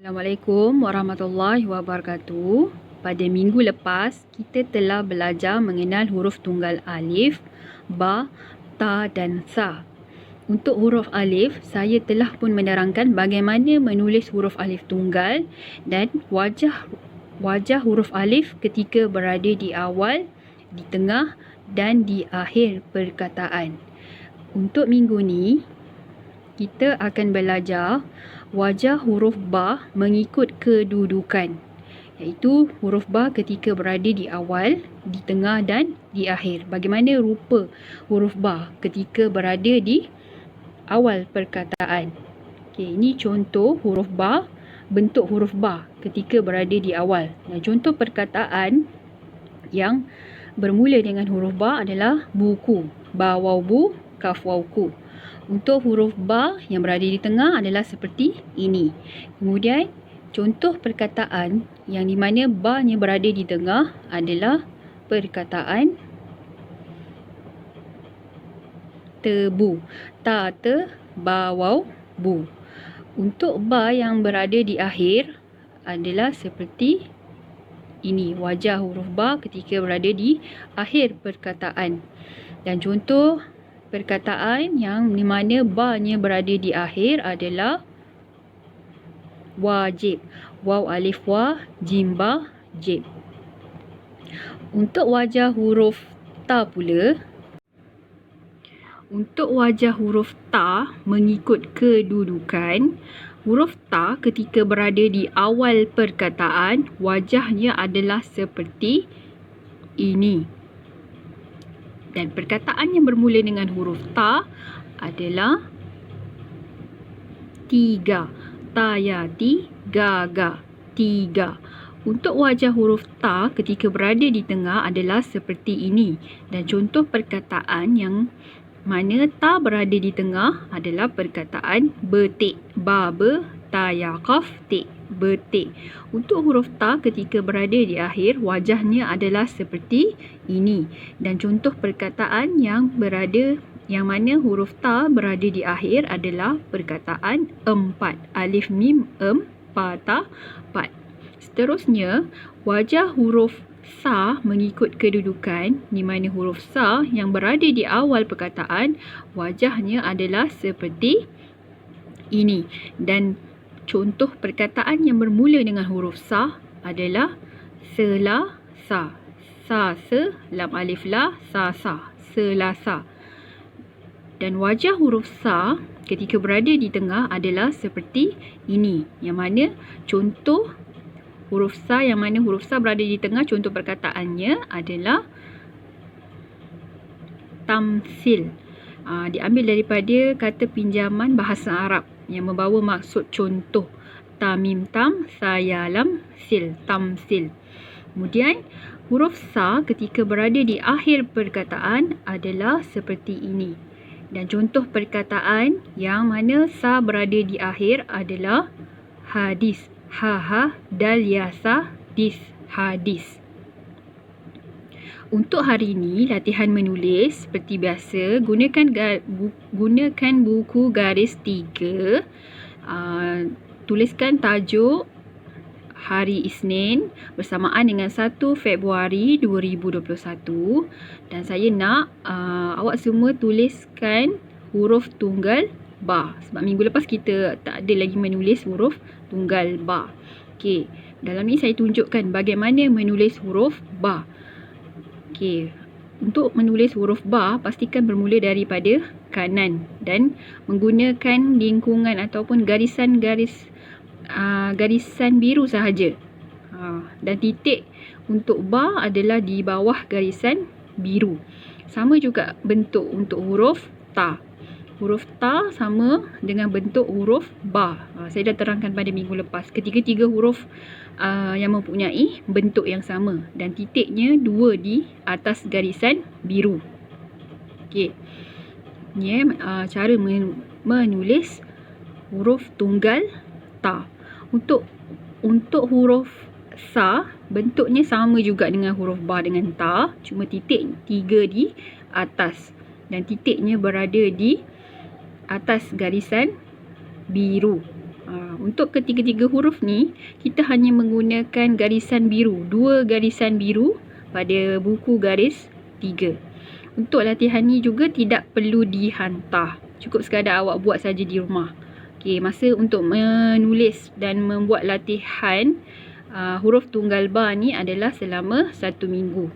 Assalamualaikum warahmatullahi wabarakatuh. Pada minggu lepas, kita telah belajar mengenal huruf tunggal alif, ba, ta dan sa. Untuk huruf alif, saya telah pun menerangkan bagaimana menulis huruf alif tunggal dan wajah huruf alif ketika berada di awal, di tengah dan di akhir perkataan. Untuk minggu ni, kita akan belajar wajah huruf ba mengikut kedudukan, iaitu huruf ba ketika berada di awal, di tengah dan di akhir. Bagaimana rupa huruf ba ketika berada di awal perkataan. Okey, ini contoh huruf ba, bentuk huruf ba ketika berada di awal. Dan contoh perkataan yang bermula dengan huruf ba adalah buku, ba waw bu, kaf waw ku. Untuk huruf ba yang berada di tengah adalah seperti ini. Kemudian contoh perkataan yang di mana ba-nya berada di tengah adalah perkataan tebu. Ta te ba waw bu. Untuk ba yang berada di akhir adalah seperti ini, wajah huruf ba ketika berada di akhir perkataan. Dan contoh perkataan yang di mana ba-nya berada di akhir adalah wajib. Waw alif wa, jim ba, jib. Untuk wajah huruf ta pula, untuk wajah huruf ta mengikut kedudukan, huruf ta ketika berada di awal perkataan, wajahnya adalah seperti ini. Dan perkataan yang bermula dengan huruf ta adalah tiga. Tayati, gaga, tiga. Untuk wajah huruf ta ketika berada di tengah adalah seperti ini. Dan contoh perkataan yang mana ta berada di tengah adalah perkataan betik. Ba be, ta ya qaf, tik, betik. Untuk huruf ta ketika berada di akhir, wajahnya adalah seperti ini. Dan contoh perkataan yang mana huruf ta berada di akhir adalah perkataan empat. Alif mim em, pa ta, pat. Seterusnya, wajah huruf sa mengikut kedudukan, di mana huruf sa yang berada di awal perkataan, wajahnya adalah seperti ini. Dan contoh perkataan yang bermula dengan huruf sa adalah selasa. Sa se, lam alif la, sa sa, selasa. Dan wajah huruf sa ketika berada di tengah adalah seperti ini. Yang mana contoh huruf sa berada di tengah, contoh perkataannya adalah tamsil. Diambil daripada kata pinjaman bahasa Arab yang membawa maksud contoh. Tamim tam, saya lam, sil, tamsil. Kemudian huruf sa ketika berada di akhir perkataan adalah seperti ini. Dan contoh perkataan yang mana sa berada di akhir adalah hadis. Ha dal yasa, dis, hadis. Untuk hari ini, latihan menulis seperti biasa, gunakan buku garis 3. Tuliskan tajuk hari Isnin bersamaan dengan 1 Februari 2021. Dan saya nak awak semua tuliskan huruf tunggal ba. Sebab minggu lepas kita tak ada lagi menulis huruf tunggal ba. Okey, dalam ni saya tunjukkan bagaimana menulis huruf ba. Okey, untuk menulis huruf ba, pastikan bermula daripada kanan dan menggunakan lingkungan ataupun garisan biru sahaja. Dan titik untuk ba adalah di bawah garisan biru. Sama juga bentuk untuk huruf ta. Huruf ta sama dengan bentuk huruf ba. Saya dah terangkan pada minggu lepas. Ketiga-tiga huruf yang mempunyai bentuk yang sama. Dan titiknya 2 di atas garisan biru. Okey. Ini cara menulis huruf tunggal ta. Untuk huruf sa, bentuknya sama juga dengan huruf ba dengan ta. Cuma titik 3 di atas. Dan titiknya berada di atas garisan biru. untuk ketiga-tiga huruf ni, kita hanya menggunakan garisan biru. 2 garisan biru pada buku garis 3. Untuk latihan ni juga tidak perlu dihantar. Cukup sekadar awak buat saja di rumah. Okey, masa untuk menulis dan membuat latihan huruf tunggal ba ni adalah selama 1 minggu.